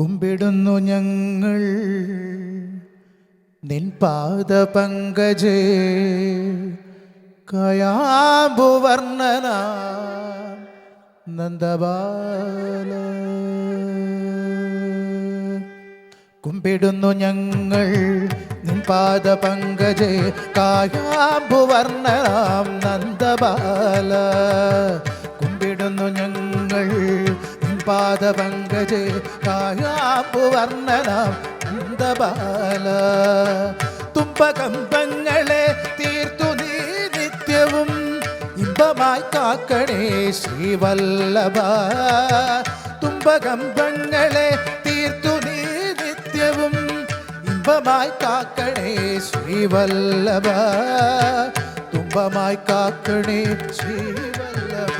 കുമ്പിടുന്നു ഞങ്ങൾ നിൻ പാദപങ്കജേ കയാമ്പുവർണ്ണന നന്ദബാല. കുമ്പിടുന്നു ഞങ്ങൾ നിൻ പാദപങ്കജേ കായാമ്പുവർണ്ണനാം നന്ദബാല. കുമ്പിടുന്നു ഞങ്ങൾ നിൻ പാദപങ്കജേ കായാമ്പുവർണ്ണനാം നന്ദബാല. തുമ്പകമ്പങ്ങളെ തീർത്തു നീ നിത്യവും ഇമ്പമായി കാക്കണേ ശ്രീവല്ലഭ. തുമ്പകമ്പങ്ങളെ തീർത്തു നീ നിത്യവും ഇമ്പമായി കാക്കണേ ശ്രീവല്ലഭ. തുമ്പമായി കാക്കണേ ശ്രീവല്ലഭ.